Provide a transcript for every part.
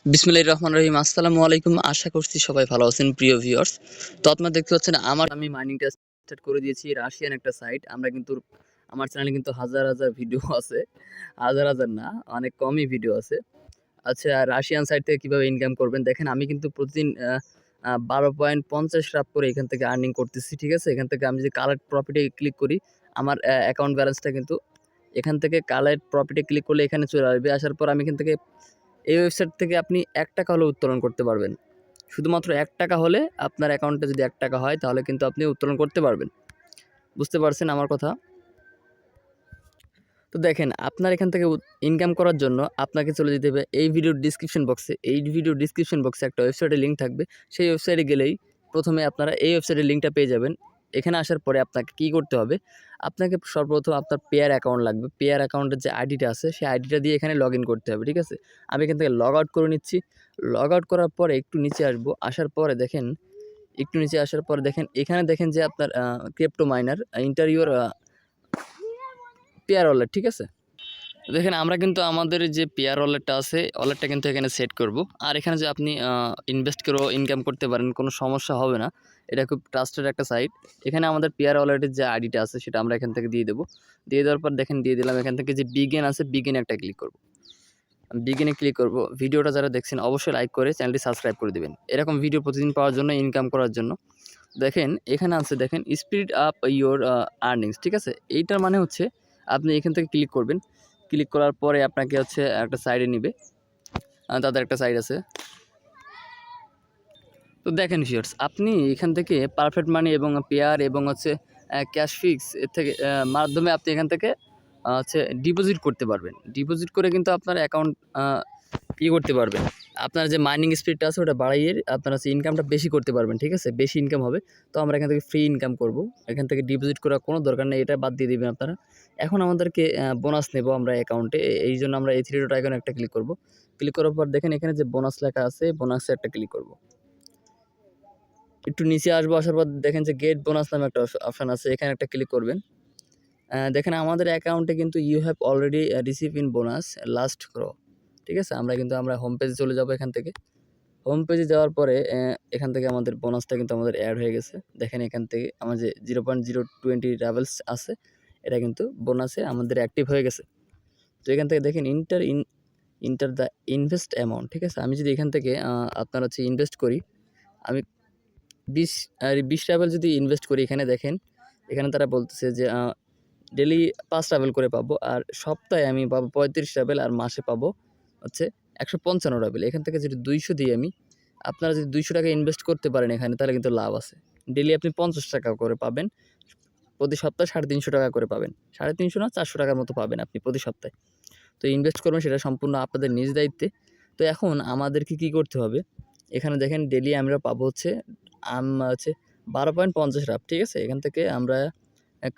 বিসমিল্লাহির রহমানির রহিম। আসসালামু আলাইকুম। আশা করছি সবাই ভালো আছেন প্রিয় ভিউয়ার্স। তো আপনারা দেখতে পাচ্ছেন আমি মাইনিংটা স্টার্ট করে দিয়েছি রাশিয়ান একটা সাইট। আমার চ্যানেলে কিন্তু হাজার ভিডিও আছে। হাজার না, অনেক কমই ভিডিও আছে। আচ্ছা, রাশিয়ান সাইট থেকে কিভাবে ইনকাম করবেন দেখেন, আমি কিন্তু প্রতিদিন 12.50 রাপ করে এখান থেকে আর্নিং করতেছি। ঠিক আছে? এখান থেকে আমি যদি কালেক্ট প্রফিট এ ক্লিক করি, আমার অ্যাকাউন্ট ব্যালেন্সটা কিন্তু এখান থেকে কালেক্ট প্রফিট এ ক্লিক করলে এখানে চলে আসবে। আসার পর আমি এখান থেকে এই ওয়েবসাইট থেকে আপনি ৳১ হলেও উত্তোলন করতে পারবেন। শুধুমাত্র ৳১ হলে আপনার অ্যাকাউন্টে যদি ৳১ হয় তাহলে কিন্তু আপনি উত্তোলন করতে পারবেন। বুঝতে পারছেন আমার কথা? তো দেখেন, আপনার এখান থেকে ইনকাম করার জন্য আপনাকে চলে যেতে হবে এই ভিডিওর ডিসক্রিপশন বক্সে একটা ওয়েবসাইটের লিঙ্ক থাকবে। সেই ওয়েবসাইটে গেলেই প্রথমে আপনারা এই ওয়েবসাইটের লিঙ্কটা পেয়ে যাবেন। এখানে আসার পরে আপনাকে কি করতে হবে? আপনাকে সর্বপ্রথম আপনার পেয়ার অ্যাকাউন্ট লাগবে। পেয়ার অ্যাকাউন্টের যে আইডিটা আছে সেই আইডিটা দিয়ে এখানে লগইন করতে হবে। ঠিক আছে? আমি এখান থেকে লগ আউট করে নিচ্ছি। লগ আউট করার পরে একটু নিচে আসবো। একটু নিচে আসার পরে দেখেন, এখানে দেখেন যে আপনার crypto minor enter your pair wallet. ঠিক আছে? দেখেন, আমরা কিন্তু আমাদের যে পেয়ার ওয়ালেটটা আছে, ওয়ালেটটা কিন্তু এখানে সেট করব। আর এখানে যে আপনি ইনভেস্ট করেও ইনকাম করতে পারেন, কোনো সমস্যা হবে না। এটা খুব ট্রাস্টেড একটা সাইট। এখানে আমাদের পেয়ার ওয়ালেটের যে আইডিটা আছে সেটা আমরা এখান থেকে দিয়ে দেবো। দিয়ে দেওয়ার পর দেখেন দিয়ে দিলাম। এখান থেকে যে বিগিন আছে, বিগিন একটা ক্লিক করব। বিগিনে ক্লিক করব। ভিডিওটা যারা দেখছেন অবশ্যই লাইক করে চ্যানেলটি সাবস্ক্রাইব করে দিবেন। এরকম ভিডিও প্রতিদিন পাওয়ার জন্য, ইনকাম করার জন্য। দেখেন এখানে আছে, দেখেন স্পিড আপ ইউর আর্নিংস। ঠিক আছে? এইটার মানে হচ্ছে আপনি এখান থেকে ক্লিক করবেন। ক্লিক করার পরে আপনাকে হচ্ছে একটা সাইডে নিবে। তাদের একটা সাইড আছে। তো দেখেন ভিউয়ার্স, আপনি এখান থেকে পারফেক্ট মানি এবং পেয়ার এবং হচ্ছে ক্যাশ ফিক্স এর থেকে মাধ্যমে আপনি এখান থেকে হচ্ছে ডিপোজিট করতে পারবেন। ডিপোজিট করে কিন্তু আপনার অ্যাকাউন্ট করতে পারবেন। আপনার যে মাইনিং স্পিডটা আছে ওটা বাড়াইয়ে আপনার হচ্ছে ইনকামটা বেশি করতে পারবেন। ঠিক আছে? বেশি ইনকাম হবে। তো আমরা এখান থেকে ফ্রি ইনকাম করব। এখান থেকে ডিপোজিট করার কোনো দরকার নেই। এটা বাদ দিয়ে দিবেন আপনারা। এখন আমাদেরকে বোনাস নেব আমরা অ্যাকাউন্টে। এইজন্য আমরা এই 3 ডট আইকনে একটা ক্লিক করব। ক্লিক করার পর দেখেন এখানে যে বোনাস লেখা আছে, বোনাসে একটা ক্লিক করব। একটু নিচে আসবো। আসার পর দেখেন যে গেট বোনাস নামে একটা অপশন আছে, এখানে একটা ক্লিক করবেন। দেখেন আমাদের অ্যাকাউন্টে কিন্তু you have already receive in bonus last crow. ঠিক আছে? আমরা হোম পেজে চলে যাব। এখান থেকে হোম পেজে যাওয়ার পরে এখান থেকে আমাদের বোনাসটা কিন্তু আমাদের অ্যাড হয়ে গেছে। দেখেন এখান থেকে আমার যে 0.020 রাভেলস আছে, এটা কিন্তু বোনাসে আমাদের অ্যাক্টিভ হয়ে গেছে। তো এখান থেকে দেখেন ইন্টার দ্য ইনভেস্ট অ্যামাউন্ট। ঠিক আছে? আমি যদি এখান থেকে আপনার হচ্ছে ইনভেস্ট করি, আমি 20 রাভেল যদি ইনভেস্ট করি, এখানে দেখেন এখানে তারা বলতেছে যে ডেইলি 5 রাভেল করে পাবো। আর সপ্তাহে আমি পাবো 35 রাভেল, আর মাসে পাবো হচ্ছে 155 রাভেল। এখান থেকে যদি 200 দিই আমি, আপনারা যদি ৳200 ইনভেস্ট করতে পারেন এখানে, তাহলে কিন্তু লাভ আছে। ডেইলি আপনি ৳50 করে পাবেন। প্রতি সপ্তাহে ৳350 করে পাবেন। 350 না, ৳400 মতো পাবেন আপনি প্রতি সপ্তাহে। তো ইনভেস্ট করবেন সেটা সম্পূর্ণ আপনাদের নিজ দায়িত্বে। তো এখন আমাদেরকে কি করতে হবে? এখানে দেখেন ডেইলি আমরা পাবো হচ্ছে 12.50 রাপ। ঠিক আছে? এখান থেকে আমরা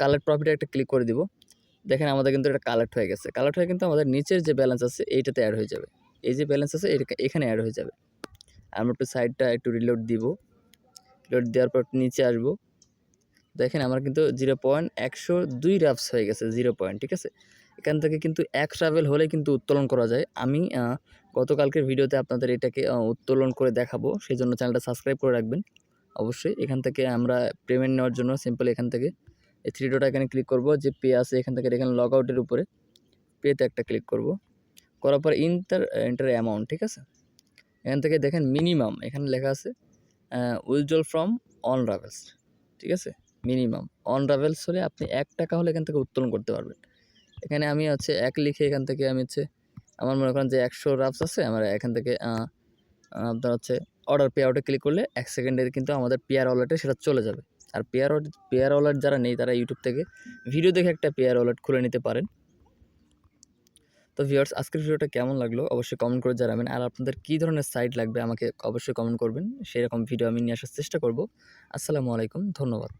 কালেক্ট প্রফিটে একটা ক্লিক করে দিব। দেখেন আমাদের কিন্তু এটা কালেক্ট হয়ে গেছে। কালেক্ট হয়ে কিন্তু আমাদের নিচের যে ব্যালেন্স আছে এইটাতে এড হয়ে যাবে। এই যে ব্যালেন্স আছে এটা এখানে এড হয়ে যাবে। আমরা একটু সাইডটা একটু রিলোড দিব। রিলোড দেওয়ার পর নিচে আসবো। দেখেন আমার কিন্তু 0.102 রাফস হয়ে গেছে, 0 পয়েন্ট। ঠিক আছে? এখান থেকে কিন্তু 1 ট্রাভেল হলে কিন্তু উত্তোলন করা যায়। আমি গতকালকের ভিডিওতে আপনাদের এটাকে উত্তোলন করে দেখাবো। সেজন্য চ্যানেলটা সাবস্ক্রাইব করে রাখবেন অবশ্যই। এখান থেকে আমরা পেমেন্ট নেওয়ার জন্য সিম্পল এখান থেকে এই 3 ডট আইকনে ক্লিক করব। যে পে আছে এখান থেকে দেখেন লগ আউটের উপরে পেতে একটা ক্লিক করব। করার পর এন্টার অ্যামাউন্ট। ঠিক আছে? এখান থেকে দেখেন মিনিমাম এখানে লেখা আছে উইথড্রল ফ্রম অন রাভেলস। ঠিক আছে? মিনিমাম অন রাভেলস হলে আপনি ৳1 হলে এখান থেকে উত্তোলন করতে পারবেন। এখানে আমি হচ্ছে 1 লিখে এখান থেকে আমি হচ্ছে আমার মনে করেন যে 100 রাফস আছে, আমার এখান থেকে আপনার হচ্ছে অর্ডার পে আউটে ক্লিক করলে 1 সেকেন্ডে কিন্তু আমাদের পেয়ার ওয়ালেটে সেটা চলে যাবে। আর পেয়ার ওয়ালেট যারা নেই তারা ইউটিউব থেকে ভিডিও দেখে একটা পেয়ার ওয়ালেট খুলে নিতে পারেন। তো ভিউয়ার্স, আজকের ভিডিওটা কেমন লাগলো অবশ্যই কমেন্ট করে জানাবেন। আর আপনাদের কী ধরনের সাইট লাগবে আমাকে অবশ্যই কমেন্ট করবেন। সেরকম ভিডিও আমি নিয়ে আসার চেষ্টা করব। আসসালামু আলাইকুম, ধন্যবাদ।